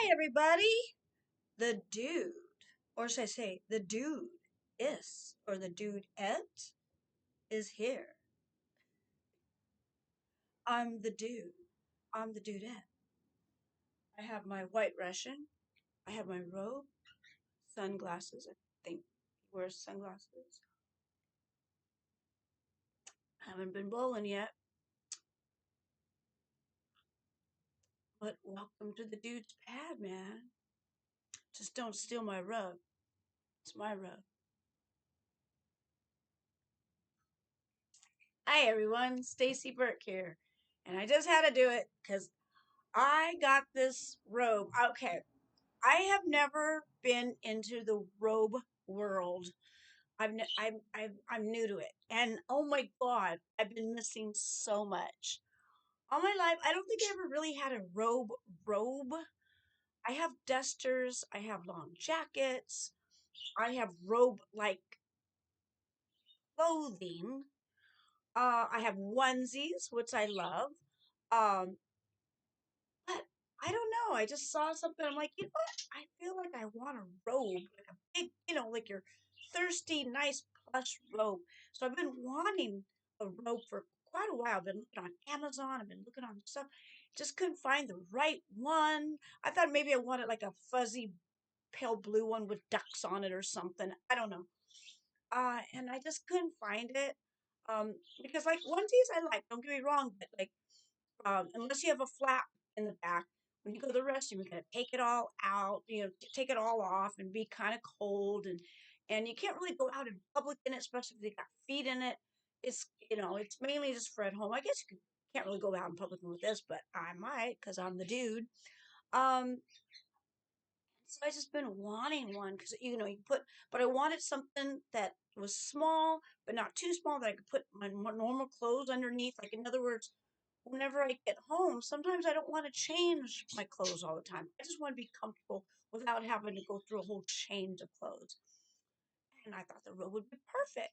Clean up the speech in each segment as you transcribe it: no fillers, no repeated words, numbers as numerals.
Hi, everybody. The dude, or should I say, the dude or the dude-ette is here. I'm the dude. I'm the dudette. I have my white Russian. I have my robe, sunglasses. I think he wears sunglasses. Haven't been bowling yet, but welcome to the dude's pad, man. Just don't steal my rug. It's my rug. Hi, everyone. StacyBurke here. And I just had to do it because I got this robe. Okay, I have never been into the robe world. I'm new to it, and oh my god, I've been missing so much. All my life, I don't think I ever really had a robe. I have dusters. I have long jackets. I have robe like clothing. I have onesies, which I love. Um, But I don't know. I just saw something. I'm like, you know what? I feel like I want a robe, like a big, like your thirsty, nice plush robe. So I've been wanting a robe for quite a while. I've been looking on Amazon. I've been looking on stuff. Just couldn't find the right one. I thought maybe I wanted like a fuzzy, pale blue one with ducks on it or something. I don't know. And I just couldn't find it. Because like onesies I like. Don't get me wrong, but like unless you have a flap in the back. When you go to the restroom, you gotta take it all out, take it all off and be kind of cold and you can't really go out in public in it, especially if you got feet in it. It's mainly just for at home. I guess can't really go out in public with this, but I might because I'm the dude. Um, so I just been wanting one because but I wanted something that was small, but not too small that I could put my normal clothes underneath. Like in other words, whenever I get home, sometimes I don't want to change my clothes all the time. I just want to be comfortable without having to go through a whole change of clothes. And I thought the robe would be perfect.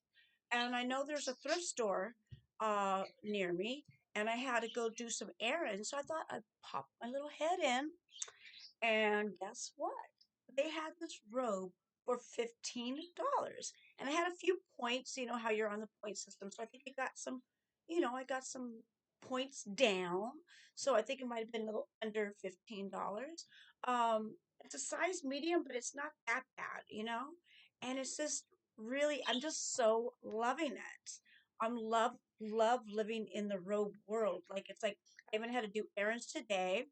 And I know there's a thrift store near me, and I had to go do some errands. So I thought I'd pop my little head in, and guess what? They had this robe for $15. And I had a few points, you know how you're on the point system. So I think I got some points down. So I think it might have been a little under $15. It's a size medium, but it's not that bad. And it's just really, I'm just so loving it. I'm love living in the robe world. Like it's like I even had to do errands today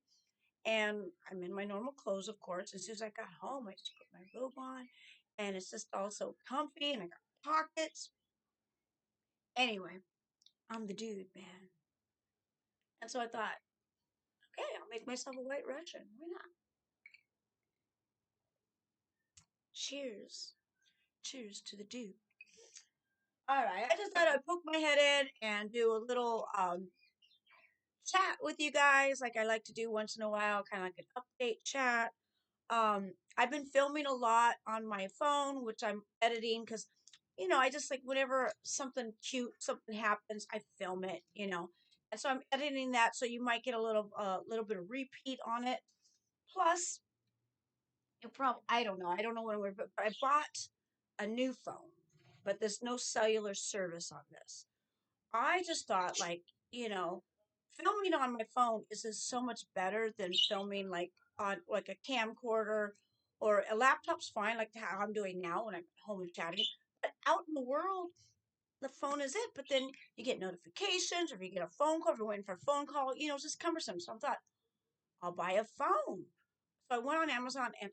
and I'm in my normal clothes, of course. As soon as I got home, I just put my robe on, and it's just all so comfy, and I got pockets. Anyway, I'm the dude, man. And so I thought, okay, I'll make myself a white Russian. Why not? Cheers. Cheers to the dude. All right, I just thought I'd poke my head in and do a little chat with you guys, like I like to do once in a while, kind of like an update chat. I've been filming a lot on my phone, which I'm editing because, I just like whenever something cute, something happens, I film it. And so I'm editing that, so you might get a little bit of repeat on it. Plus, I don't know, but I bought a new phone, but there's no cellular service on this. I just thought, like, filming on my phone is just so much better than filming like on like a camcorder or a laptop's fine, like how I'm doing now when I'm home and chatting. But out in the world, the phone is it. But then you get notifications, or if you get a phone call, if you're waiting for a phone call, it's just cumbersome. So I thought, I'll buy a phone. So I went on Amazon, and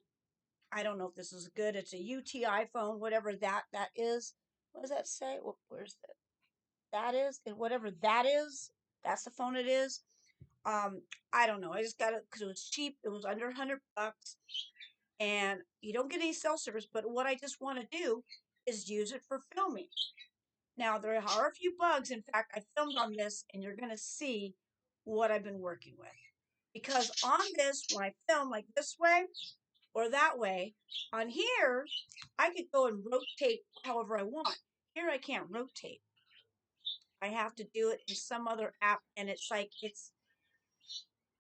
I don't know if this is good. It's a UTI phone, whatever that is. What does that say? Where's that? That is, and whatever that is, that's the phone it is. Um, I don't know. I just got it because it was cheap. It was under $100, and you don't get any cell service. But what I just want to do is use it for filming. Now there are a few bugs. In fact, I filmed on this, and you're gonna see what I've been working with. Because on this, when I film like this way or that way, on here, I could go and rotate however I want. Here I can't rotate. I have to do it in some other app, and it's like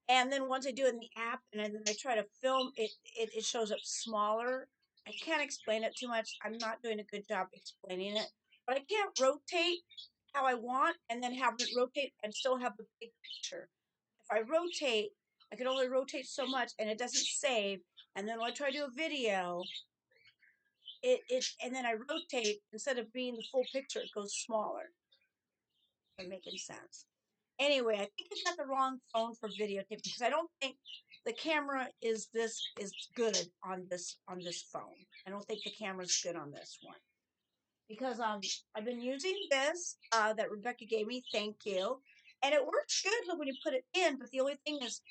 And then once I do it in the app and then I try to film it, it shows up smaller. I can't explain it too much. I'm not doing a good job explaining it, but I can't rotate how I want and then have it rotate and still have the big picture. If I rotate, I can only rotate so much and it doesn't save. And then when I try to do a video, and then I rotate, instead of being the full picture, it goes smaller. If making sense. Anyway, I think I got the wrong phone for videotaping because I don't think the camera is good on this phone. I don't think the camera's good on this one because I've been using this that Rebecca gave me. Thank you, and it works good when you put it in. But the only thing is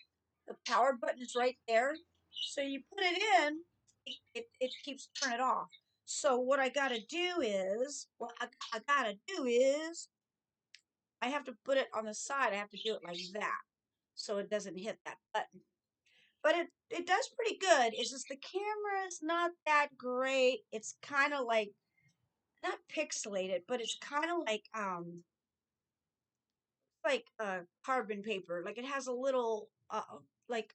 the power button is right there, so you put it in, it keeps turning it off. So what I gotta do is, I have to put it on the side. I have to do it like that so it doesn't hit that button. But it does pretty good. It's just the camera is not that great. It's kind of like not pixelated, but it's kind of like carbon paper. Like it has a little like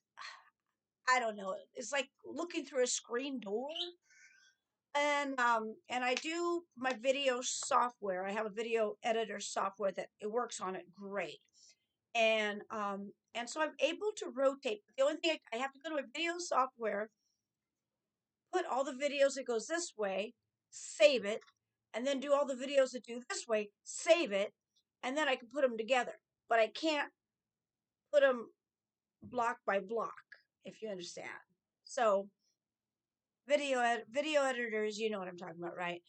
I don't know. It's like looking through a screen door. And I do my video software. I have a video editor software that it works on it great. And so I'm able to rotate. The only thing I have to go to my video software, put all the videos that goes this way, save it, and then do all the videos that do this way, save it, and then I can put them together. But I can't put them block by block, if you understand. So video editors, you know what I'm talking about, right?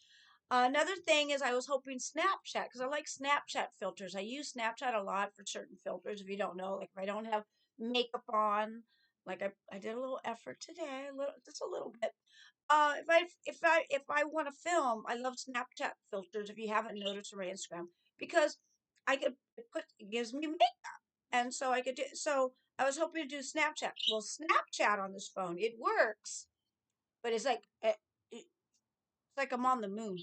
Another thing is I was hoping Snapchat, because I like Snapchat filters. I use Snapchat a lot for certain filters. If you don't know, like if I don't have makeup on, like I did a little effort today, just a little bit. If I want to film, I love Snapchat filters. If you haven't noticed on my Instagram, because I could put it gives me makeup, and so I could do. So I was hoping to do Snapchat. Well, Snapchat on this phone it works, but it's like it's like I'm on the moon.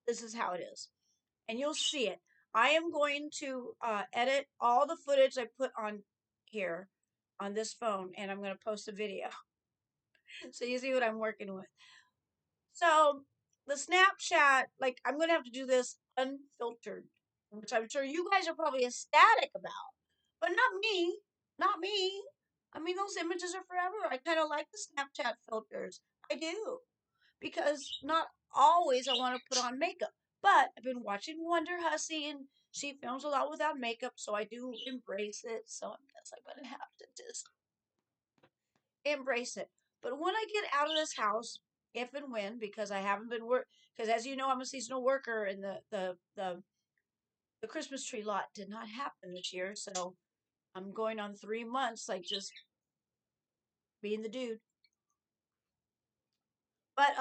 This is how it is, and you'll see it. I am going to edit all the footage I put on here on this phone, and I'm going to post a video so you see what I'm working with. So the Snapchat, like I'm going to have to do this unfiltered, which I'm sure you guys are probably ecstatic about, but not me. Not me. I mean, those images are forever. I kind of like the Snapchat filters. I do because not always I want to put on makeup. But I've been watching Wonder Hussy and she films a lot without makeup, so I do embrace it. So I guess I'm gonna have to just embrace it. But when I get out of this house, if and when, because I haven't been because as you know, I'm a seasonal worker, and the Christmas tree lot did not happen this year, so I'm going on 3 months, like just being the dude. But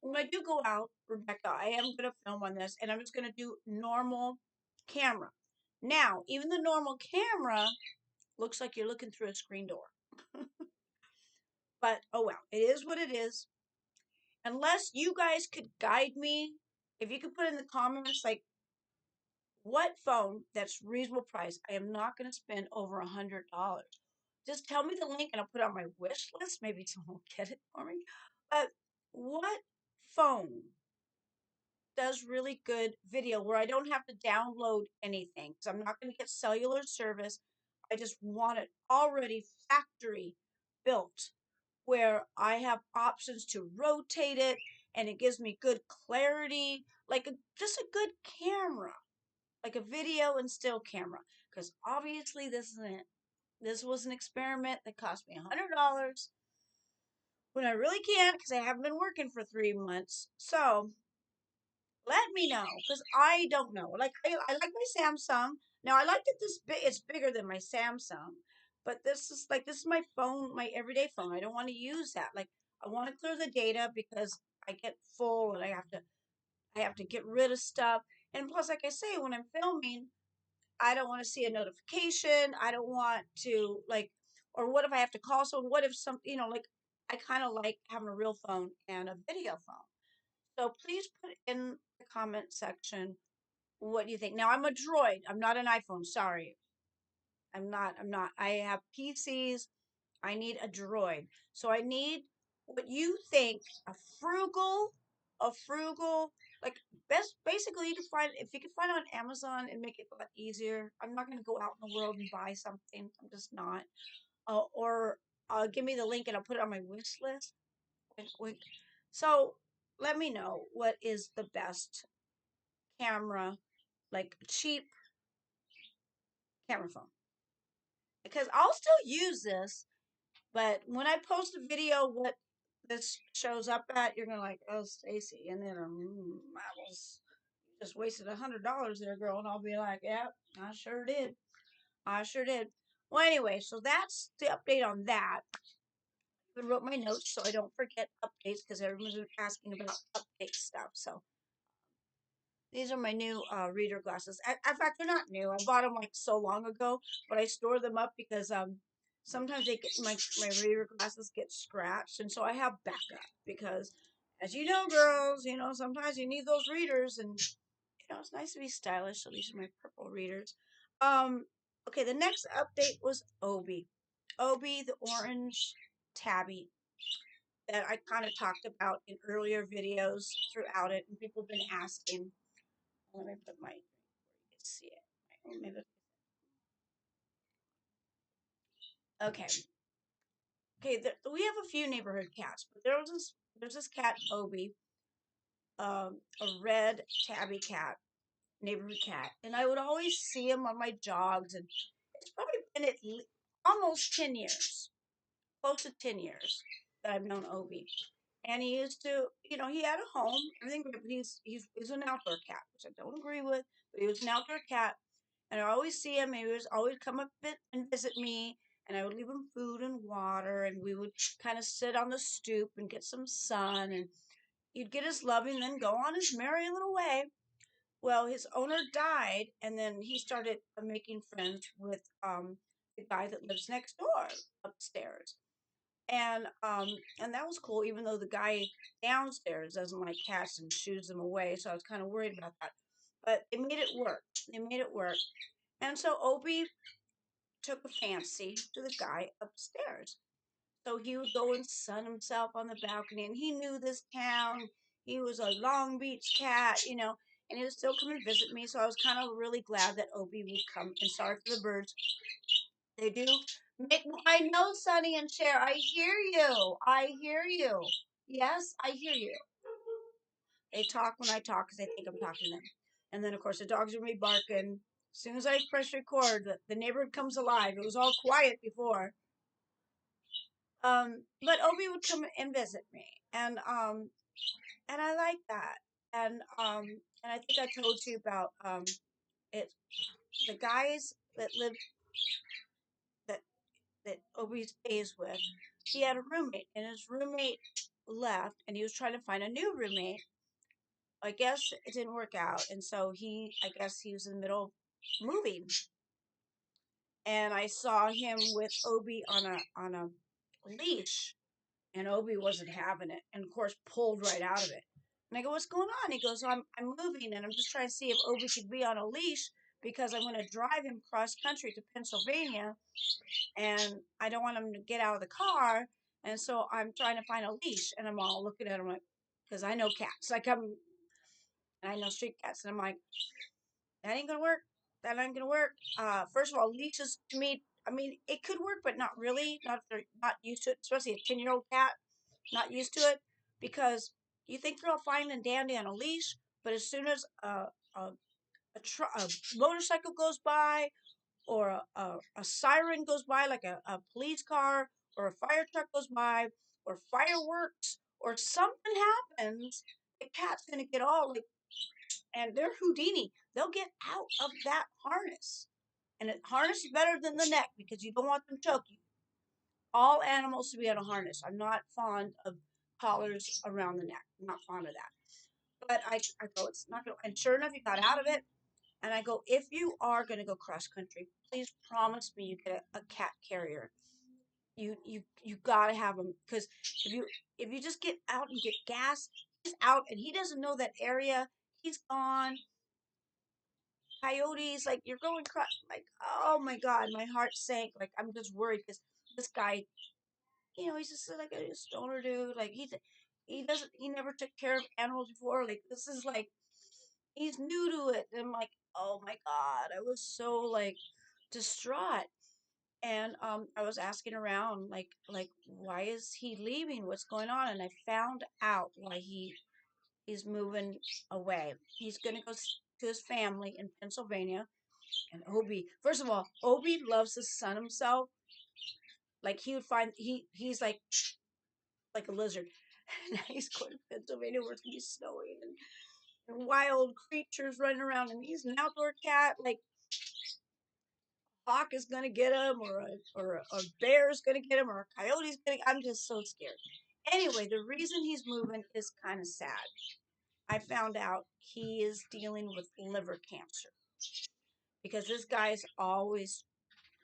when I do go out, Rebecca, I am gonna film on this, and I'm just gonna do normal camera. Now, even the normal camera looks like you're looking through a screen door. But oh well, it is what it is. Unless you guys could guide me, if you could put in the comments like what phone that's reasonable price. I am not gonna spend over $100. Just tell me the link and I'll put it on my wish list. Maybe someone will get it for me. But what phone does really good video where I don't have to download anything because I'm not going to get cellular service. I just want it already factory built where I have options to rotate it and it gives me good clarity, like just a good camera, like a video and still camera. Because obviously this isn't. This was an experiment that cost me $100 when I really can't because I haven't been working for 3 months. So let me know, because I don't know. Like I like my Samsung. Now I like that this big. It's bigger than my Samsung, but this is my phone, my everyday phone. I don't want to use that. Like I want to clear the data because I get full and I have to get rid of stuff. And plus, like I say, when I'm filming, I don't want to see a notification. I don't want to like, or what if I have to call someone? What if like I kind of like having a real phone and a video phone. So please put in the comment section what do you think. Now I'm a Droid. I'm not an iPhone. Sorry. I'm not. I have PCs. I need a droid. So I need what you think frugal, a frugal, like best basically you can find if you can find it on Amazon and make it a lot easier. I'm not gonna go out in the world and buy something. I'm just not. Or give me the link and I'll put it on my wish list. Wink, wink. So let me know what is the best camera, like cheap camera phone. Because I'll still use this. But when I post a video, what this shows up at, you're gonna like, oh, Stacy, and then I was just wasted $100 there, girl, and I'll be like, yeah, I sure did, I sure did. Well, anyway, so that's the update on that. I wrote my notes so I don't forget updates because everyone's been asking about update stuff. So these are my new reader glasses. In fact, they're not new. I bought them like so long ago, but I store them up because sometimes they get my reader glasses get scratched, and so I have backup because, as you know, girls, sometimes you need those readers, and it's nice to be stylish. So these are my purple readers. Um, okay, the next update was Obie, Obie the orange tabby that I kind of talked about in earlier videos throughout it, and people have been asking. Let me put my, where you can see it. Maybe, okay. Okay, we have a few neighborhood cats, but there's this cat, Obie, a red tabby cat, neighborhood cat. And I would always see him on my jogs, and it's probably been almost 10 years, close to 10 years that I've known Obie. And he used to, he had a home, everything, but he's an outdoor cat, which I don't agree with, but he was an outdoor cat. And I always see him. He was always come up and visit me, and I would leave him food and water, and we would kind of sit on the stoop and get some sun, and he'd get his loving, then go on his merry little way. Well, his owner died, and then he started making friends with the guy that lives next door upstairs, and that was cool. Even though the guy downstairs doesn't like cats and shoos them away, so I was kind of worried about that. But they made it work. They made it work. And so Obie took a fancy to the guy upstairs. So he would go and sun himself on the balcony, and he knew this town. He was a Long Beach cat, and he would still come and visit me. So I was kind of really glad that Obie would come. And sorry for the birds. They do make, I know, Sonny and Cher. I hear you. I hear you. Yes, I hear you. They talk when I talk because they think I'm talking to them. And then, of course, the dogs are me barking. As soon as I press record, the neighborhood comes alive. It was all quiet before. But Obie would come and visit me, and I like that. And I think I told you about it. The guys that lived that Obie stays with, he had a roommate, and his roommate left, and he was trying to find a new roommate. I guess it didn't work out, and so I guess he was in the middle of moving, and I saw him with Obie on a leash, and Obie wasn't having it, and of course pulled right out of it. And I go, "What's going on?" He goes, I'm moving, and I'm just trying to see if Obie could be on a leash because I'm going to drive him cross country to Pennsylvania, and I don't want him to get out of the car, and so I'm trying to find a leash." And I'm all looking at him like, because I know cats, like and I know street cats, and I'm like, that ain't gonna work. That ain't gonna work. First of all, leashes to me, I mean, it could work, but not really. Not if they're not used to it, especially a 10-year-old cat, not used to it, because you think they're all fine and dandy on a leash, but as soon as a motorcycle goes by, or a siren goes by, like a police car or a fire truck goes by, or fireworks, or something happens, the cat's gonna get all like, and they're Houdini. They'll get out of that harness. And a harness is better than the neck because you don't want them choking. All animals should be on a harness. I'm not fond of collars around the neck. I'm not fond of that. But I go, it's not going to, and sure enough, he got out of it. And I go, if you are going to go cross country, please promise me you get a cat carrier. You got to have them, because if you just get out and get gas, he's out and he doesn't know that area. He's gone. coyotes, like you're going like, oh my god, my heart sank. Like I'm just worried because this guy, he's just like a stoner dude. Like he never took care of animals before. Like this is like he's new to it. And I'm like, oh my god, I was so like distraught. And I was asking around, like why is he leaving? What's going on? And I found out why he's moving away. He's gonna go to his family in Pennsylvania. And Obie, first of all, Obie loves the sun himself. Like he would find he's like a lizard. And he's going to Pennsylvania where it's gonna be snowing and wild creatures running around. And he's an outdoor cat. Like a hawk is gonna get him, or a bear is gonna get him, or a coyote's gonna. I'm just so scared. Anyway, the reason he's moving is kind of sad. I found out he is dealing with liver cancer because this guy's always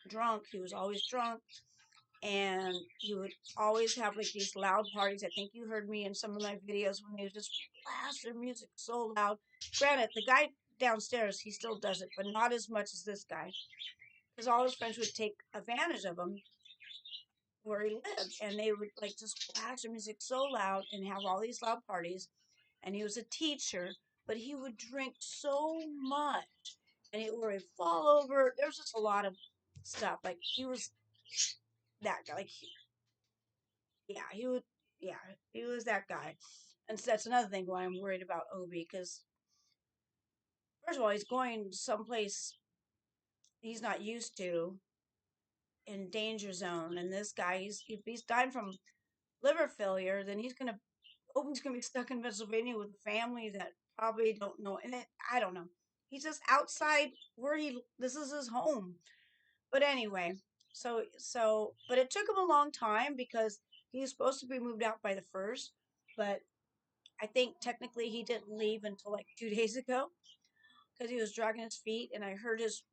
drunk. He was always drunk, and he would always have like these loud parties. I think you heard me in some of my videos when they would just blast their music so loud. Granted, the guy downstairs, he still does it, but not as much as this guy, because all his friends would take advantage of him where he lived, and they would like just blast their music so loud and have all these loud parties. And he was a teacher, but he would drink so much, and he would fall over. There was just a lot of stuff. Like he was that guy. Like yeah, he would. Yeah, he was that guy, and so that's another thing why I'm worried about Obie. Because first of all, he's going someplace he's not used to in danger zone, and this guy, if he's dying from liver failure, then Obie's gonna be stuck in Pennsylvania with a family that probably don't know, and I don't know. He's just outside where this is his home. But anyway, but it took him a long time because he was supposed to be moved out by the first, but I think technically he didn't leave until like 2 days ago because he was dragging his feet, and I heard his.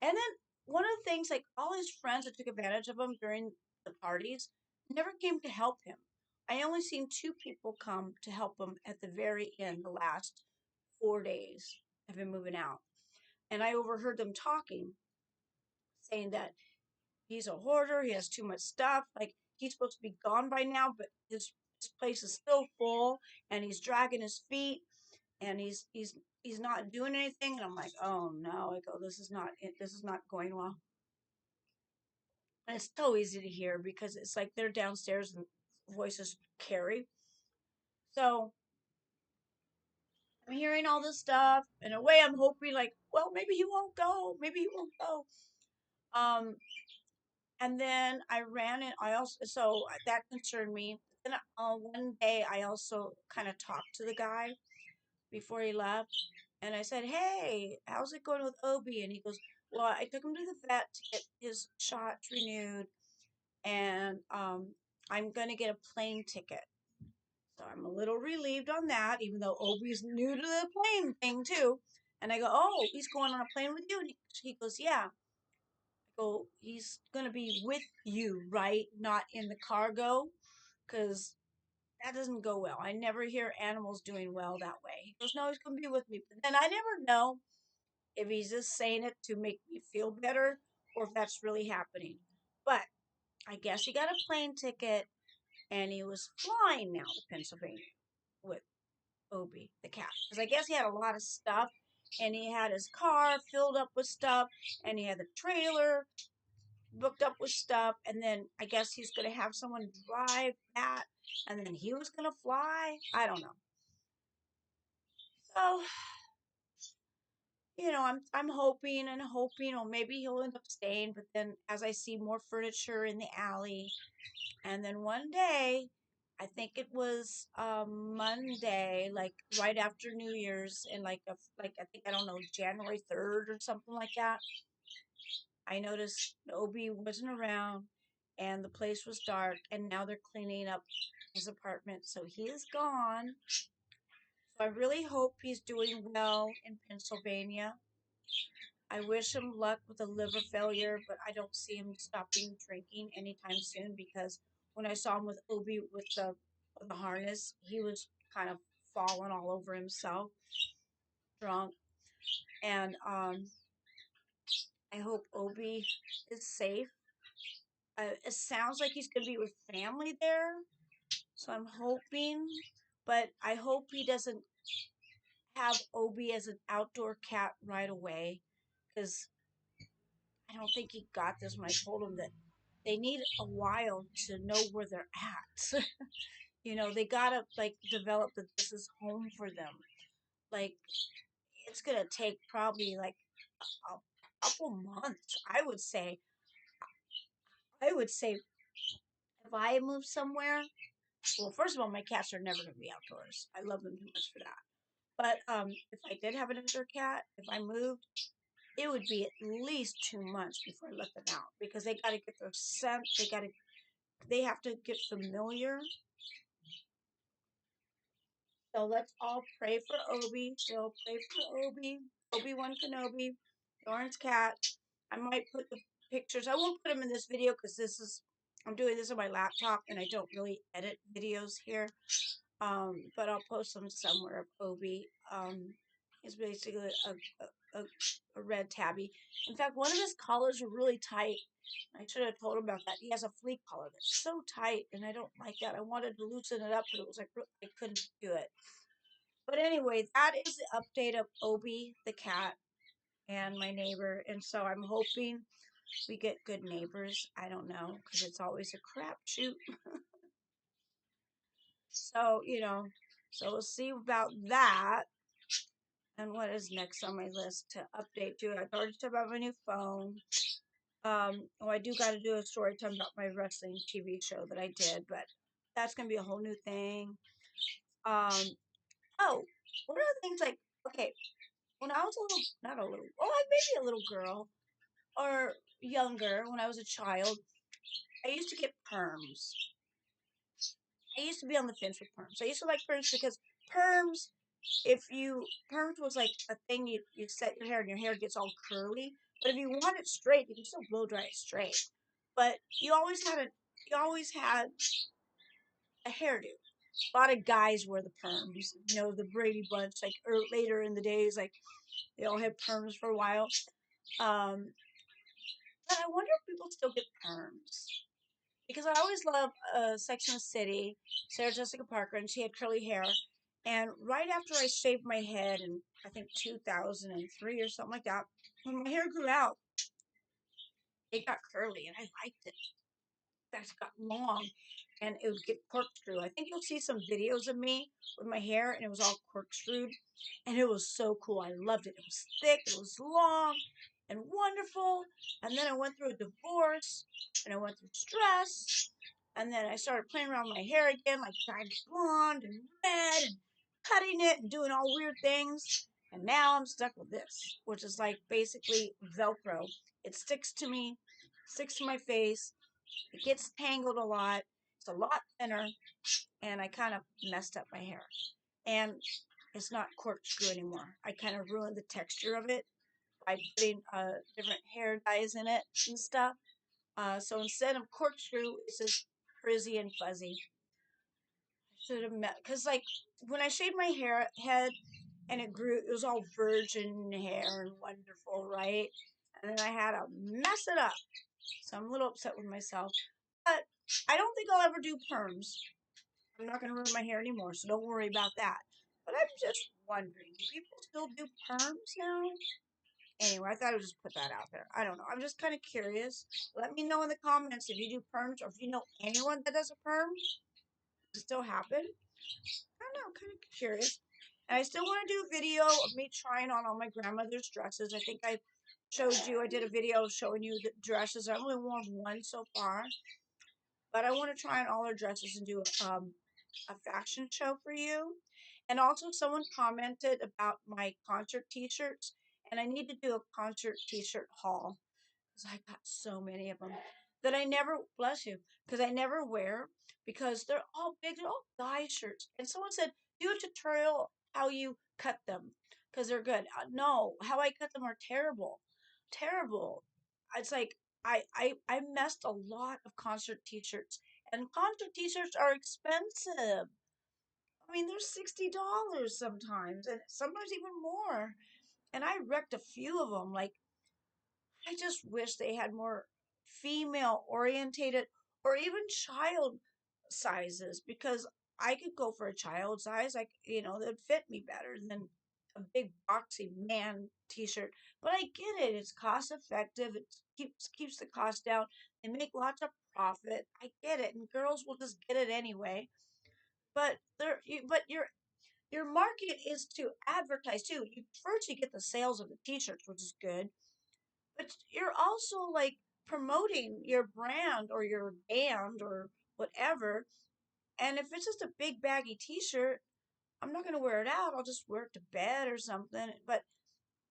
And then one of the things, like all his friends that took advantage of him during the parties, never came to help him. I only seen two people come to help him at the very end, the last 4 days of him moving out, and I overheard them talking, saying that he's a hoarder, he has too much stuff, like he's supposed to be gone by now, but his place is still full, and he's dragging his feet, and he's not doing anything, and I'm like, oh no, I go, this is not going well. And it's so easy to hear because it's like they're downstairs and voices carry. So I'm hearing all this stuff. In a way, I'm hoping like, well, maybe he won't go. Maybe he won't go. Um, and then I ran it. I also that concerned me. Then one day I also kind of talked to the guy before he left, and I said, "Hey, how's it going with Obie?" And he goes, "Well, I took him to the vet to get his shots renewed, and I'm gonna get a plane ticket." So I'm a little relieved on that, even though Obie's new to the plane thing too. And I go, "Oh, he's going on a plane with you?" And he goes, "Yeah." I go, "He's gonna be with you, right? Not in the cargo, because that doesn't go well. I never hear animals doing well that way." He goes, "No, he's gonna be with me." But then I never know if he's just saying it to make me feel better or if that's really happening. But I guess he got a plane ticket and he was flying now to Pennsylvania with Obie, the cat. Because I guess he had a lot of stuff, and he had his car filled up with stuff, and he had the trailer booked up with stuff, and then I guess he's going to have someone drive that, and then he was going to fly. I don't know. So, I'm hoping and hoping, or maybe he'll end up staying. But then, as I see more furniture in the alley, and then one day, I think it was Monday, like right after New Year's, in like I think, I don't know, January 3rd or something like that. I noticed Obie wasn't around, and the place was dark, and now they're cleaning up his apartment, so he is gone. So I really hope he's doing well in Pennsylvania. I wish him luck with the liver failure, but I don't see him stopping drinking anytime soon because when I saw him with Obie with the harness, he was kind of falling all over himself, drunk. And I hope Obie is safe. It sounds like he's going to be with family there, so I'm hoping. But I hope he doesn't have Obie as an outdoor cat right away, because I don't think he got this when I told him that they need a while to know where they're at. They gotta like develop that this is home for them. Like it's gonna take probably like a couple months. I would say if I move somewhere, well, first of all, my cats are never gonna be outdoors. I love them too much for that. But if I did have an indoor cat, if I moved, it would be at least 2 months before I let them out because they got to get their scent. They have to get familiar. So let's all pray for Obie. Still pray for Obie. Obi-Wan Kenobi, the orange cat. I might put the pictures. I won't put them in this video because I'm doing this on my laptop and I don't really edit videos here. But I'll post them somewhere of Obie. He's basically a red tabby. In fact, one of his collars are really tight. I should have told him about that. He has a flea collar that's so tight, and I don't like that. I wanted to loosen it up, but it was like I couldn't do it. But anyway, that is the update of Obie the cat and my neighbor. And so I'm hoping we get good neighbors. I don't know, because it's always a crapshoot. So, so we'll see about that. And what is next on my list to update you? I've already talked about my new phone. I do got to do a story time about my wrestling TV show that I did, but that's going to be a whole new thing. Oh, what are the things like, okay, when I was not a little, maybe a little girl or younger, when I was a child, I used to get perms. I used to be on the fence with perms. I used to like perms because perms, perms was like a thing you set your hair and your hair gets all curly. But if you want it straight, you can still blow dry it straight. But you always had a hairdo. A lot of guys wear the perms. The Brady Bunch, like later in the days, like they all had perms for a while. Um, but I wonder if people still get perms because I always loved Sex and the City, Sarah Jessica Parker, and she had curly hair. And right after I shaved my head in I think 2003 or something like that, when my hair grew out, it got curly, and I liked it. That got long and it would get corkscrew. I think you'll see some videos of me with my hair and it was all corkscrewed and it was so cool. I loved it. It was thick, it was long and wonderful. And then I went through a divorce and I went through stress. And then I started playing around with my hair again, like dyed blonde and red and cutting it and doing all weird things. And now I'm stuck with this, which is like basically Velcro. It sticks to me, sticks to my face, it gets tangled a lot. It's a lot thinner, and I kind of messed up my hair. And it's not corkscrew anymore. I kind of ruined the texture of it by putting different hair dyes in it and stuff. So instead of corkscrew, it's just frizzy and fuzzy. I should have met because like when I shaved my head and it grew, it was all virgin hair and wonderful, right? And then I had to mess it up. So I'm a little upset with myself. But I don't think I'll ever do perms. I'm not going to ruin my hair anymore, so don't worry about that. But I'm just wondering, do people still do perms now? Anyway, I thought I would just put that out there. I don't know. I'm just kind of curious. Let me know in the comments if you do perms or if you know anyone that does a perm. Does it still happen? I don't know. I'm kind of curious. And I still want to do a video of me trying on all my grandmother's dresses. I think I showed you, I did a video showing you the dresses. I've only worn one so far. But I want to try on all her dresses and do a fashion show for you. And also, someone commented about my concert t-shirts, and I need to do a concert t-shirt haul because I got so many of them that I never, bless you, because I never wear because they're all big, they're all guy shirts. And someone said, do a tutorial how you cut them because they're good. No, how I cut them are terrible, terrible. It's like I messed a lot of concert t-shirts, and concert t-shirts are expensive. I mean, they're $60 sometimes, and sometimes even more. And I wrecked a few of them. Like I just wish they had more female orientated or even child sizes because I could go for a child size. Like, that'd fit me better than a big boxy man t-shirt. But I get it. It's cost effective. It keeps the cost down. They make lots of profit. I get it. And girls will just get it anyway. But your market is to advertise too. You get the sales of the t-shirts, which is good, but you're also like promoting your brand or your band or whatever. And if it's just a big baggy t-shirt, I'm not going to wear it out. I'll just wear it to bed or something. But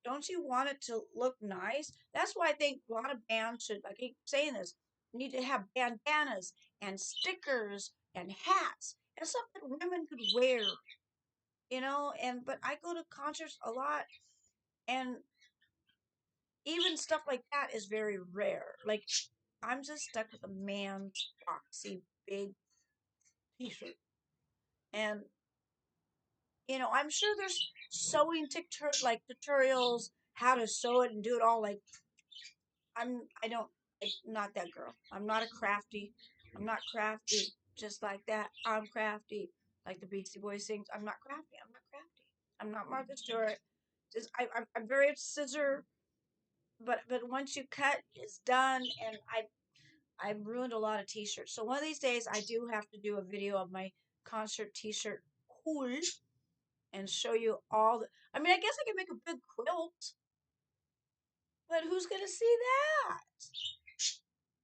don't you want it to look nice? That's why I think a lot of bands should, I keep saying this, need to have bandanas and stickers and hats and stuff that women could wear, and but I go to concerts a lot, and even stuff like that is very rare. Like, I'm just stuck with a man's boxy big t-shirt. And I'm sure there's sewing tutorials how to sew it and do it all. Like, I don't I'm not that girl. I'm not crafty just like that. I'm crafty. Like the Beastie Boys sings, I'm not crafty. I'm not crafty. I'm not Martha Stewart. Just I'm very scissor, but once you cut, it's done. And I've ruined a lot of t-shirts. So one of these days I do have to do a video of my concert t-shirt haul and show you all the. I mean, I guess I could make a big quilt, but who's gonna see that?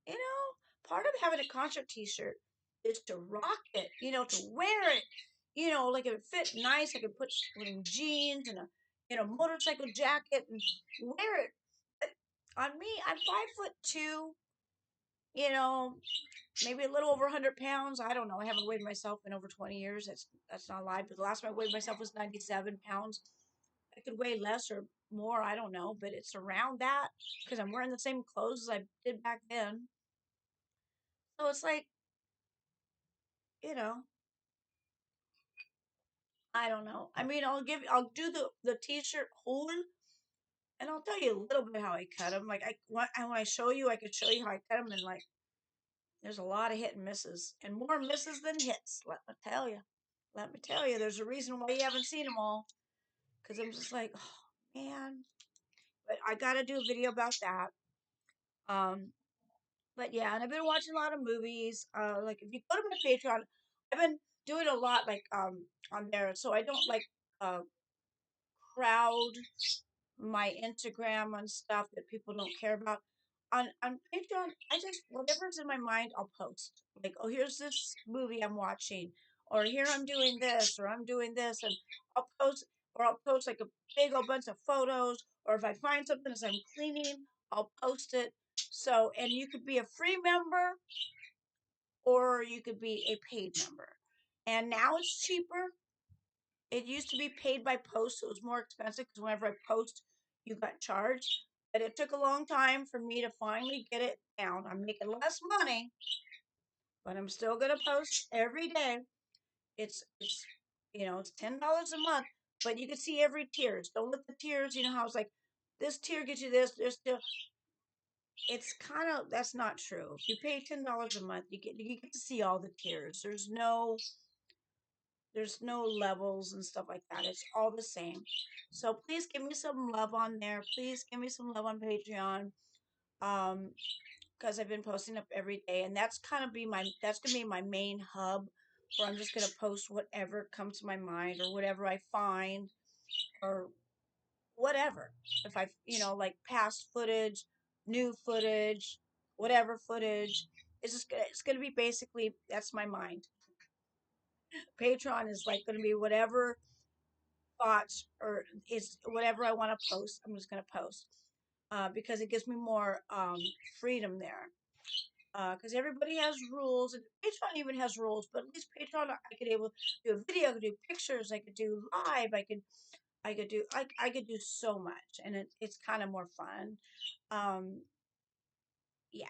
You know, part of having a concert t-shirt is to rock it. To wear it. Like if it fit nice, I could put some jeans and a motorcycle jacket and wear it. But on me, I'm 5'2". You know, maybe a little over 100 pounds. I don't know. I haven't weighed myself in over 20 years. That's not a lie. But the last time I weighed myself was 97 pounds. I could weigh less or more. I don't know. But it's around that because I'm wearing the same clothes as I did back then. So it's like, you know, I don't know. I mean, I'll do the t-shirt haul, and I'll tell you a little bit how I cut them. Like when I show you, I could show you how I cut them, and like there's a lot of hit and misses, and more misses than hits. Let me tell you. Let me tell you, there's a reason why you haven't seen them all. Because I'm just like, oh man. But I gotta do a video about that. Um, but yeah, and I've been watching a lot of movies. Like if you go to my Patreon, I've been doing a lot like on there, so I don't like crowd my Instagram on stuff that people don't care about. On Patreon, I just whatever's in my mind, I'll post. Like, oh, here's this movie I'm watching, or here I'm doing this, or I'm doing this, and I'll post like a big old bunch of photos, or if I find something as I'm cleaning, I'll post it. So, and you could be a free member, or you could be a paid member. And now it's cheaper. It used to be paid by post, so it was more expensive because whenever I post, you got charged. But it took a long time for me to finally get it down. I'm making less money, but I'm still gonna post every day. It's $10 a month, but you can see every tiers. Don't let the tiers, how it's like this tier gets you this still. It's kind of that's not true. If you pay $10 a month, you get to see all the tiers. There's no levels and stuff like that. It's all the same. So please give me some love on there. Please give me some love on Patreon. Um, because I've been posting up every day, and that's gonna be my main hub where I'm just gonna post whatever comes to my mind or whatever I find or whatever. If like past footage, new footage, whatever footage. It's gonna be basically that's my mind. Patreon is like gonna be whatever thoughts or it's whatever I want to post. I'm just going to post because it gives me more freedom there. Because everybody has rules, and Patreon even has rules. But at least Patreon, I could able to do a video, I could do pictures, I could do live, I could do so much, and it's kind of more fun. Yeah.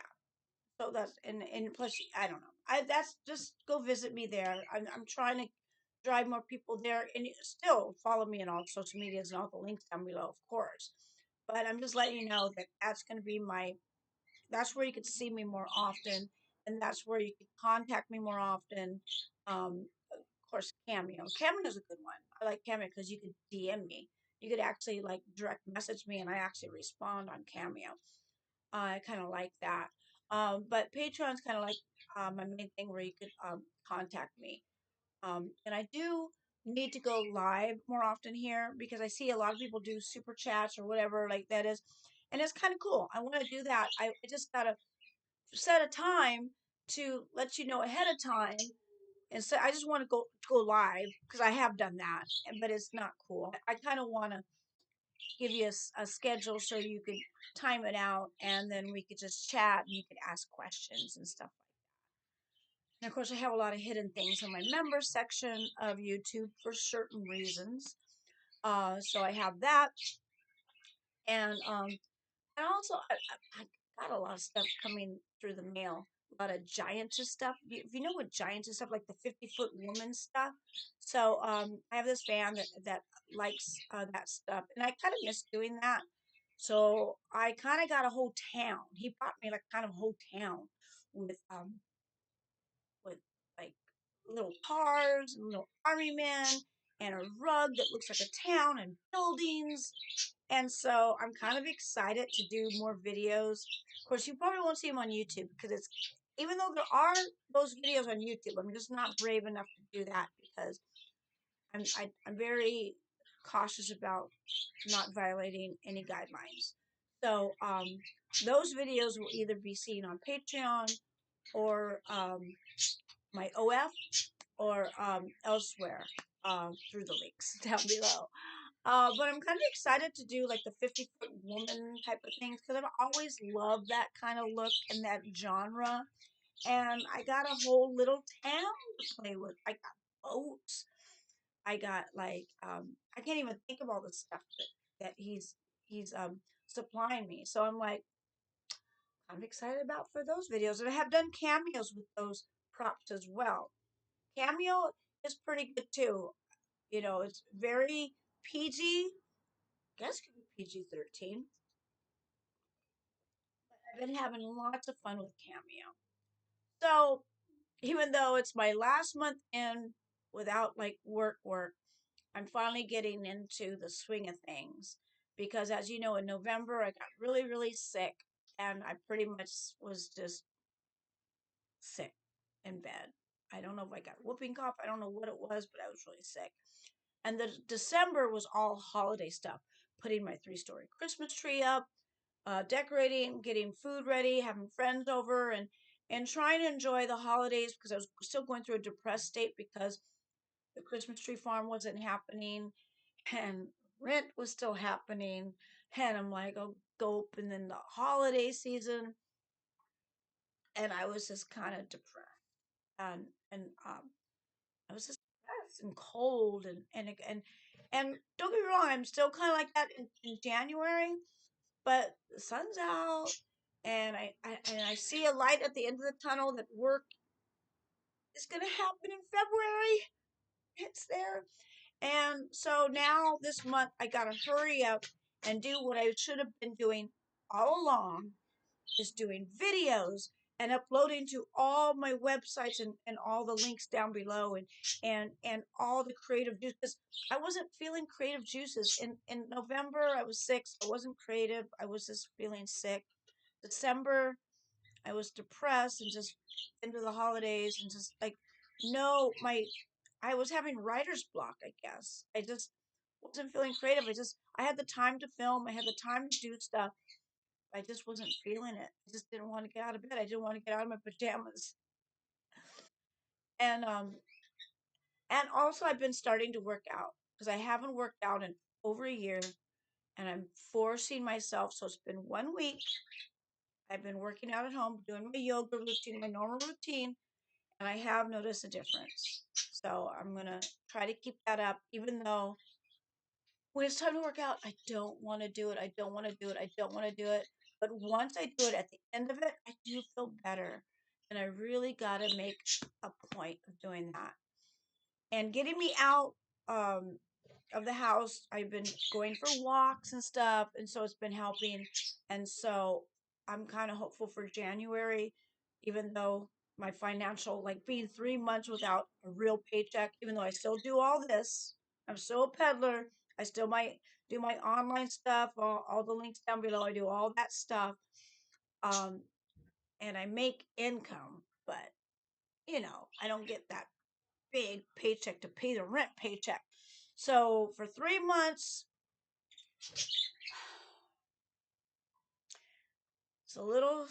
So and plus I don't know. That's just go visit me there. I'm trying to drive more people there, and you still follow me on all social medias and all the links down below, of course. But I'm just letting you know that that's going to be that's where you could see me more often, and that's where you could contact me more often. Of course, Cameo. Cameo is a good one. I like Cameo because you could DM me. You could actually like direct message me, and I actually respond on Cameo. I kind of like that. But Patreon's kind of like my main thing where you could contact me. And I do need to go live more often here because I see a lot of people do super chats or whatever like that is. And it's kind of cool. I want to do that. I just got to set a time to let you know ahead of time. And so I just want to go live because I have done that, but it's not cool. I kind of want to give you a schedule so you could time it out and then we could just chat and you could ask questions and stuff. And of course, I have a lot of hidden things in my member section of YouTube for certain reasons. So I have that, and also I got a lot of stuff coming through the mail. A lot of giantess stuff. If you know what giantess stuff, like the 50-foot woman stuff. So I have this fan that likes that stuff, and I kind of miss doing that. So I kind of got a whole town. He bought me like kind of a whole town with um with like little cars and little army men and a rug that looks like a town and buildings. And so I'm kind of excited to do more videos. Of course, you probably won't see them on YouTube because it's, even though there are those videos on YouTube, I'm just not brave enough to do that because I'm very cautious about not violating any guidelines. So those videos will either be seen on Patreon or my OF or elsewhere through the links down below. But I'm kind of excited to do like the 50-foot woman type of things because I've always loved that kind of look and that genre. And I got a whole little town to play with. I got boats. I got like I can't even think of all the stuff that he's supplying me. So I'm excited about for those videos. And I have done cameos with those props as well. Cameo is pretty good too. You know, it's very PG. I guess it could be PG-13. I've been having lots of fun with Cameo. So even though it's my last month in without like work, I'm finally getting into the swing of things. Because as you know, in November I got really, really sick and I pretty much was just sick in bed. I don't know if I got whooping cough. I don't know what it was, but I was really sick. And the December was all holiday stuff. Putting my 3-story Christmas tree up, decorating, getting food ready, having friends over, and trying to enjoy the holidays because I was still going through a depressed state because the Christmas tree farm wasn't happening and rent was still happening. And I'm like, oh, gulp. And then the holiday season, and I was just kind of depressed. And I was just depressed and cold and don't get me wrong, I'm still kind of like that in January, but the sun's out and I see a light at the end of the tunnel that work is going to happen in February. It's there. And so now this month I got to hurry up and do what I should have been doing all along, is doing videos and uploading to all my websites and all the links down below and all the creative juices. Because I wasn't feeling creative juices. In November I was sick, so I wasn't creative. I was just feeling sick. December I was depressed and just into the holidays and just like no my I was having writer's block, I guess. I just wasn't feeling creative. I had the time to film, I had the time to do stuff. I just wasn't feeling it. I just didn't want to get out of bed. I didn't want to get out of my pajamas. And um and also I've been starting to work out because I haven't worked out in over a year and I'm forcing myself. So it's been 1 week. I've been working out at home, doing my yoga routine, my normal routine, and I have noticed a difference. So I'm gonna try to keep that up, even though when it's time to work out, I don't want to do it. I don't want to do it. I don't want to do it. But once I do it at the end of it, I do feel better. And I really got to make a point of doing that. And getting me out, um, of the house. I've been going for walks and stuff, and so it's been helping. And so I'm kind of hopeful for January, even though my financial, like being 3 months without a real paycheck, even though I still do all this, I'm still a peddler. I still might do my online stuff, all the links down below. I do all that stuff. Um, and I make income, but I don't get that big paycheck to pay the rent paycheck. So for 3 months, it's a little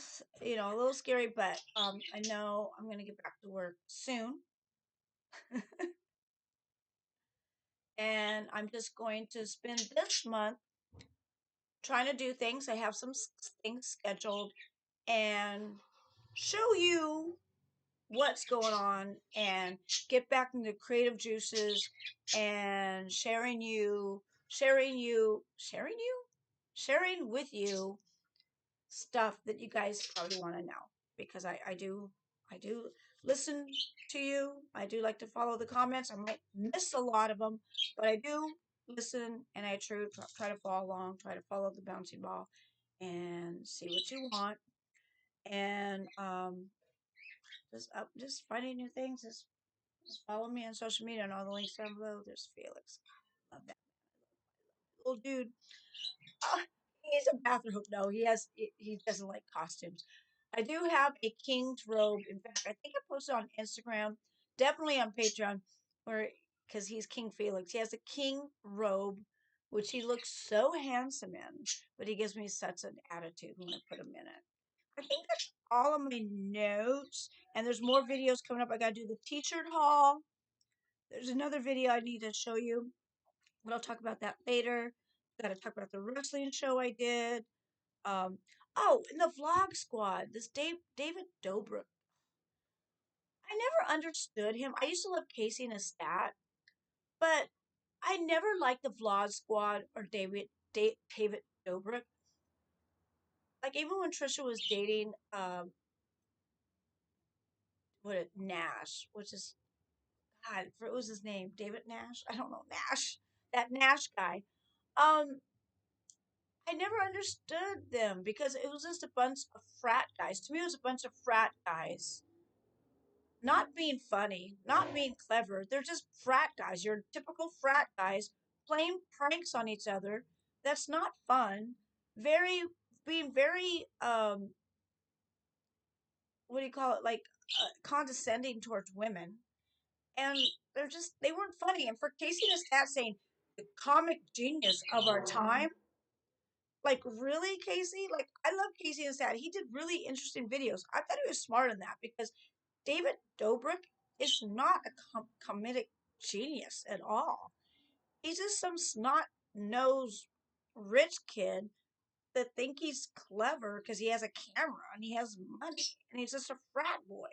scary, but I know I'm gonna get back to work soon, and I'm just going to spend this month trying to do things. I have some things scheduled and show you what's going on and get back into creative juices and sharing with you stuff that you guys probably want to know, because I do listen to you. I do like to follow the comments. I might miss a lot of them, but I do listen, and I try to follow along, try to follow the bouncy ball and see what you want. And just finding new things. Just follow me on social media and all the links down below. There's Felix. Love that little dude. Uh, he's a bathrobe. No, he doesn't like costumes. I do have a king's robe. In fact, I think I posted on Instagram, definitely on Patreon, where because he's King Felix. He has a king robe, which he looks so handsome in, but he gives me such an attitude when I put him in it. I think that's all of my notes, and there's more videos coming up. I gotta do the t-shirt haul. There's another video I need to show you, but I'll talk about that later. Gotta talk about the wrestling show I did. In the vlog squad, this David Dobrik. I never understood him. I used to love Casey and Stat, but I never liked the vlog squad or David Dobrik. Like even when Trisha was dating Nash, which is God, what was his name? David Nash? I don't know, Nash. That Nash guy. Um, I never understood them because it was just a bunch of frat guys. To me, it was a bunch of frat guys. Not being funny, not being clever. They're just frat guys. You're typical frat guys playing pranks on each other. That's not fun. Very, being very, what do you call it? Like, condescending towards women. And they weren't funny. And for Casey Neistat saying the comic genius of our time, like really, Casey? Like I love Casey Neistat. He did really interesting videos. I thought he was smart in that because David Dobrik is not a comedic genius at all. He's just some snot nosed rich kid that think he's clever because he has a camera and he has money and he's just a frat boy.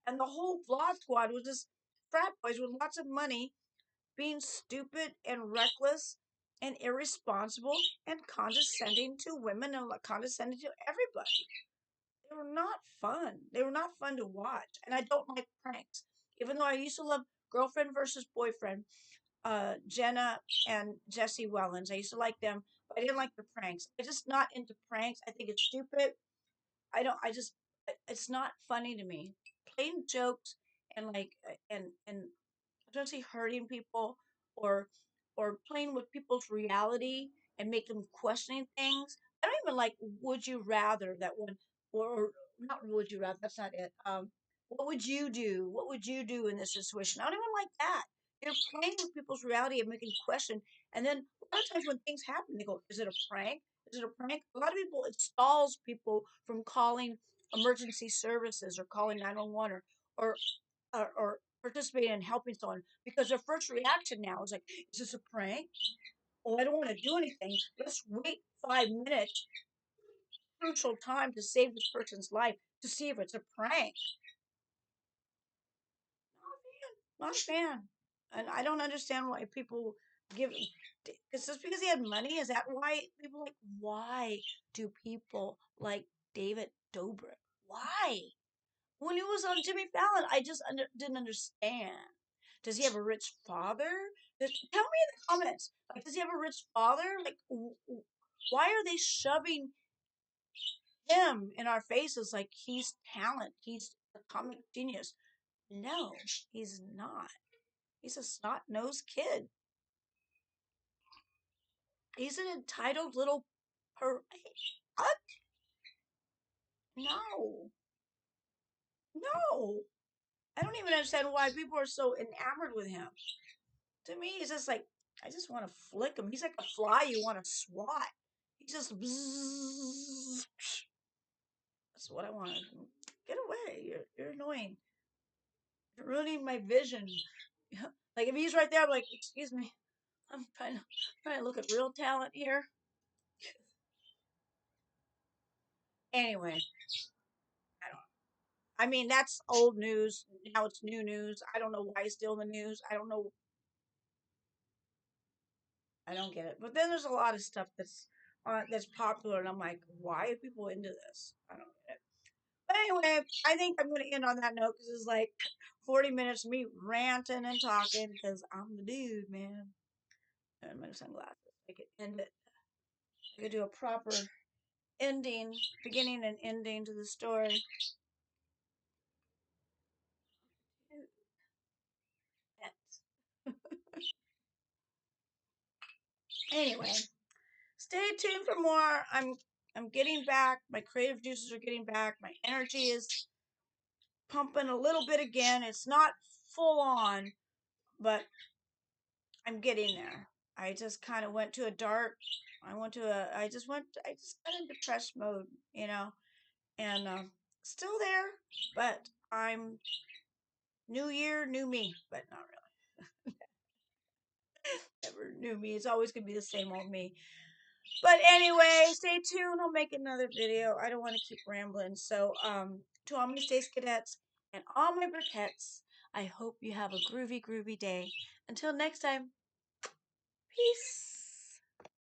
And the whole vlog squad was just frat boys with lots of money being stupid and reckless and irresponsible and condescending to women and condescending to everybody. They were not fun. They were not fun to watch. And I don't like pranks. Even though I used to love Girlfriend versus Boyfriend, Jenna and Jesse Wellens. I used to like them, but I didn't like their pranks. I'm just not into pranks. I think it's stupid. It's not funny to me. Playing jokes and and especially hurting people or playing with people's reality and make them questioning things. I don't even like would you rather that one or not would you rather, that's not it. What would you do? What would you do in this situation? I don't even like that. You're playing with people's reality and making question. And then a lot of times when things happen, they go, is it a prank? Is it a prank? A lot of people, it stalls people from calling emergency services or calling 911 or or participating in helping someone because their first reaction now is like, is this a prank? Oh, I don't want to do anything. Let's wait 5 minutes, crucial time to save this person's life to see if it's a prank. Not a fan. And I don't understand why people give. It's just because he had money. Is that why people like? Why do people like David Dobrik? Why? When he was on Jimmy Fallon, I just didn't understand. Does he have a rich father? Tell me in the comments. Like, does he have a rich father? Like, why are they shoving him in our faces like he's talent? He's a comic genius. No, he's not. He's a snot-nosed kid. He's an entitled little what? No. No. I don't even understand why people are so enamored with him. To me, it's just like, I just want to flick him. He's like a fly you want to swat. He just bzzz. That's what I want. Get away. You're annoying. You're ruining my vision. Like, if he's right there, I'm like, excuse me. I'm trying to look at real talent here. Anyway, I don't. I mean, that's old news. Now it's new news. I don't know why it's still in the news. I don't know. I don't get it. But then there's a lot of stuff that's popular, and I'm like, why are people into this? I don't get it. But anyway, I think I'm going to end on that note because it's like 40 minutes of me ranting and talking because I'm the dude, man. And my sunglasses. I could end it. I could do a proper ending, beginning and ending to the story. Anyway, stay tuned for more. I'm getting back. My creative juices are getting back. My energy is pumping a little bit again. It's not full on, but I'm getting there. I just kind of went to a dark. I just got in depressed mode, and still there, but I'm new year, new me, but not really. Never new me. It's always gonna be the same old me. But anyway, stay tuned. I'll make another video. I don't want to keep rambling. So, to all my Stace-Cadets and all my Burkettes, I hope you have a groovy, groovy day. Until next time, peace.